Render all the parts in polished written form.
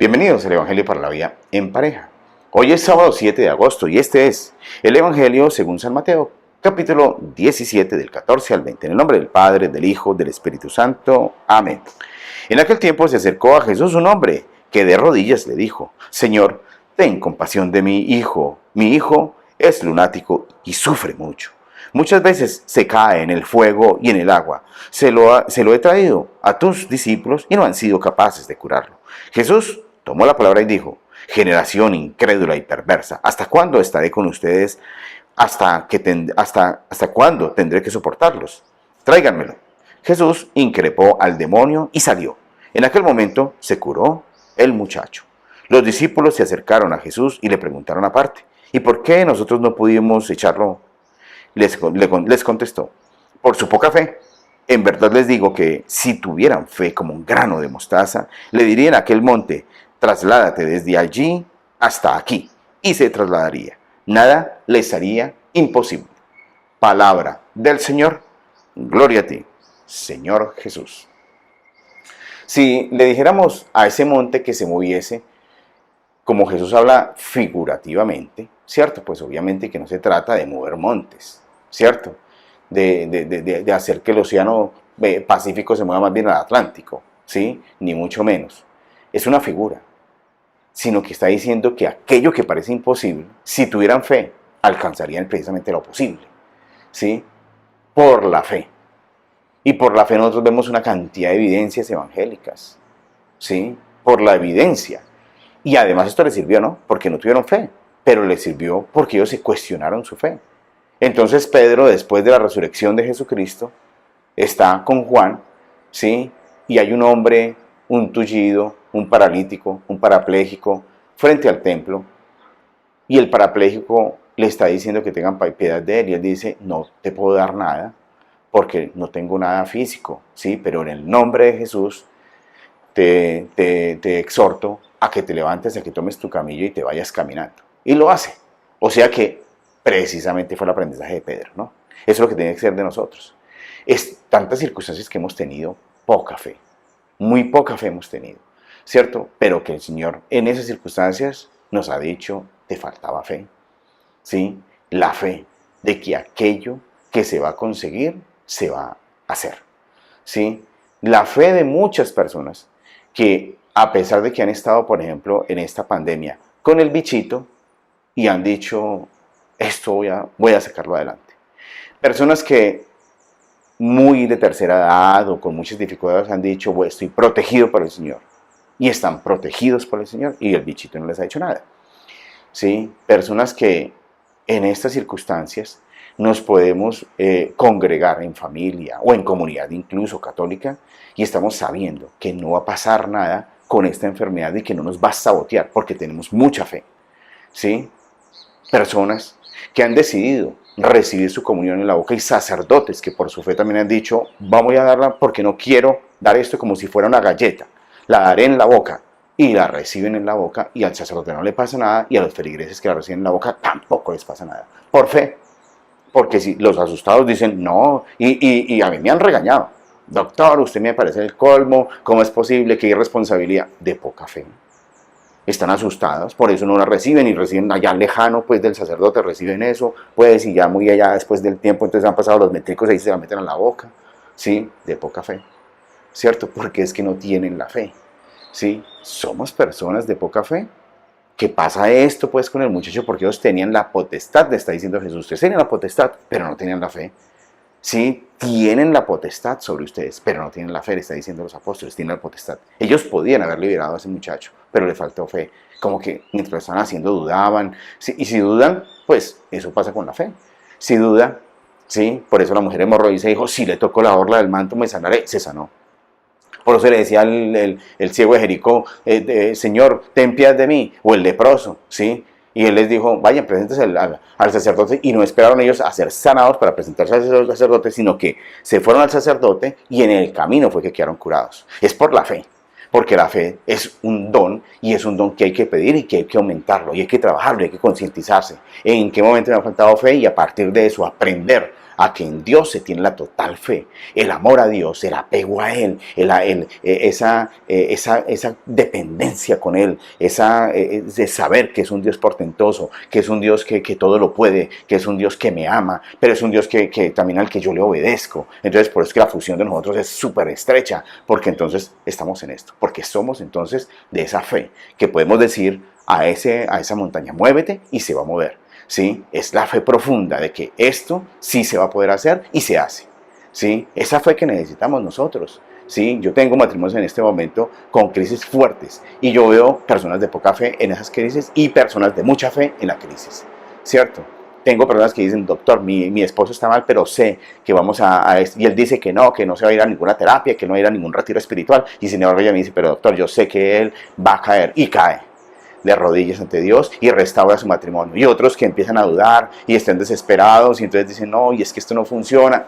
Bienvenidos al Evangelio para la Vida en Pareja. Hoy es sábado 7 de agosto y este es el Evangelio según San Mateo, capítulo 17 del 14 al 20. En el nombre del Padre, del Hijo, del Espíritu Santo. Amén. En aquel tiempo se acercó a Jesús un hombre que de rodillas le dijo: Señor, ten compasión de mi hijo. Mi hijo es lunático y sufre mucho. Muchas veces se cae en el fuego y en el agua. Se lo he traído a tus discípulos y no han sido capaces de curarlo. Jesús tomó la palabra y dijo: generación incrédula y perversa, ¿hasta cuándo estaré con ustedes? ¿Hasta cuándo tendré que soportarlos? Tráiganmelo. Jesús increpó al demonio y salió. En aquel momento se curó el muchacho. Los discípulos se acercaron a Jesús y le preguntaron aparte: ¿y por qué nosotros no pudimos echarlo? Les contestó: por su poca fe. En verdad les digo que si tuvieran fe como un grano de mostaza, le dirían a aquel monte: trasládate desde allí hasta aquí, y se trasladaría. Nada les haría imposible. Palabra del Señor. Gloria a ti, Señor Jesús. Si le dijéramos a ese monte que se moviese, como Jesús habla figurativamente, ¿cierto? Pues obviamente que no se trata de mover montes, ¿cierto? De hacer que el océano Pacífico se mueva más bien al Atlántico, ¿sí? Ni mucho menos. Es una figura, sino que está diciendo que aquello que parece imposible, si tuvieran fe, alcanzarían precisamente lo posible, ¿sí? Por la fe. Y por la fe nosotros vemos una cantidad de evidencias evangélicas, ¿sí? Por la evidencia. Y además esto les sirvió, ¿no? Porque no tuvieron fe, pero les sirvió porque ellos se cuestionaron su fe. Entonces Pedro, después de la resurrección de Jesucristo, está con Juan, ¿sí? Y hay un hombre, un tullido, un paralítico, un parapléjico, frente al templo. Y el parapléjico le está diciendo que tengan piedad de él. Y él dice: no te puedo dar nada, porque no tengo nada físico, ¿sí? Pero en el nombre de Jesús te exhorto a que te levantes, a que tomes tu camilla y te vayas caminando. Y lo hace. O sea que precisamente fue el aprendizaje de Pedro, ¿no? Eso es lo que tiene que ser de nosotros. Es tantas circunstancias que hemos tenido poca fe. Muy poca fe hemos tenido, ¿cierto? Pero que el Señor en esas circunstancias nos ha dicho: te faltaba fe, ¿sí? La fe de que aquello que se va a conseguir, se va a hacer, ¿sí? La fe de muchas personas que, a pesar de que han estado, por ejemplo, en esta pandemia con el bichito y han dicho: esto voy a sacarlo adelante. Personas que muy de tercera edad o con muchas dificultades han dicho: bueno, estoy protegido por el Señor. Y están protegidos por el Señor y el bichito no les ha hecho nada, ¿sí? Personas que en estas circunstancias nos podemos congregar en familia o en comunidad incluso católica y estamos sabiendo que no va a pasar nada con esta enfermedad y que no nos va a sabotear porque tenemos mucha fe, ¿sí? Personas que han decidido recibir su comunión en la boca y sacerdotes que por su fe también han dicho: vamos a darla porque no quiero dar esto como si fuera una galleta, la daré en la boca. Y la reciben en la boca y al sacerdote no le pasa nada y a los feligreses que la reciben en la boca tampoco les pasa nada. Por fe. Porque si los asustados dicen: no, y a mí me han regañado: doctor, usted me parece el colmo, ¿cómo es posible? ¿Qué irresponsabilidad? De poca fe. Están asustados, por eso no la reciben y reciben allá lejano pues del sacerdote, reciben eso, pues, y ya muy allá después del tiempo entonces han pasado los métricos y ahí se la meten a la boca, ¿sí? De poca fe, ¿cierto? Porque es que no tienen la fe, ¿sí? Somos personas de poca fe. ¿Qué pasa esto pues con el muchacho? Porque ellos tenían la potestad, le está diciendo Jesús: ustedes tenían la potestad, pero no tenían la fe. Sí, tienen la potestad sobre ustedes, pero no tienen la fe, le está diciendo los apóstoles, tienen la potestad. Ellos podían haber liberado a ese muchacho, pero le faltó fe. Como que mientras lo estaban haciendo dudaban. Sí, y si dudan, pues eso pasa con la fe. Si duda, sí, por eso la mujer hemorroísa dijo: si le toco la orla del manto me sanaré, se sanó. Por eso le decía el ciego de Jericó: Señor, ten piedad de mí, o el leproso, ¿sí? Y él les dijo: vayan, preséntense al sacerdote, y no esperaron ellos a ser sanados para presentarse al sacerdote, sino que se fueron al sacerdote y en el camino fue que quedaron curados. Es por la fe, porque la fe es un don, y es un don que hay que pedir y que hay que aumentarlo, y hay que trabajarlo, y hay que concientizarse. ¿En qué momento me ha faltado fe? Y a partir de eso aprender a que en Dios se tiene la total fe, el amor a Dios, el apego a Él, esa dependencia con Él, de saber que es un Dios portentoso, que es un Dios que todo lo puede, que es un Dios que me ama, pero es un Dios que también al que yo le obedezco. Entonces por eso es que la fusión de nosotros es súper estrecha, porque entonces estamos en esto, porque somos entonces de esa fe, que podemos decir a esa montaña, muévete y se va a mover. ¿Sí? Es la fe profunda de que esto sí se va a poder hacer y se hace. ¿Sí? Esa fe que necesitamos nosotros. ¿Sí? Yo tengo matrimonios en este momento con crisis fuertes y yo veo personas de poca fe en esas crisis y personas de mucha fe en la crisis. ¿Cierto? Tengo personas que dicen, doctor, mi esposo está mal, pero sé que vamos a esto. Y él dice que no se va a ir a ninguna terapia, que no va a ir a ningún retiro espiritual. Y sin embargo ella me dice, pero doctor, yo sé que él va a caer. Y cae de rodillas ante Dios y restaura su matrimonio. Y otros que empiezan a dudar y estén desesperados y entonces dicen, no, y es que esto no funciona.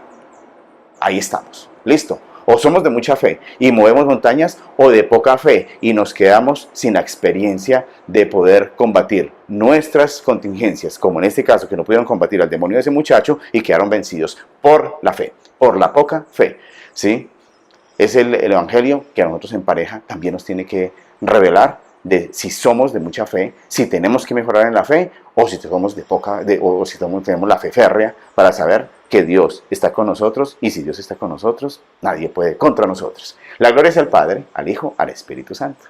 Ahí estamos, listo. O somos de mucha fe y movemos montañas, o de poca fe y nos quedamos sin la experiencia de poder combatir nuestras contingencias, como en este caso que no pudieron combatir al demonio de ese muchacho y quedaron vencidos por la fe, por la poca fe. ¿Sí? Es el evangelio que a nosotros en pareja también nos tiene que revelar de si somos de mucha fe, si tenemos que mejorar en la fe, o si somos de poca, o si tenemos la fe férrea para saber que Dios está con nosotros, y si Dios está con nosotros, nadie puede contra nosotros. La gloria es al Padre, al Hijo, al Espíritu Santo.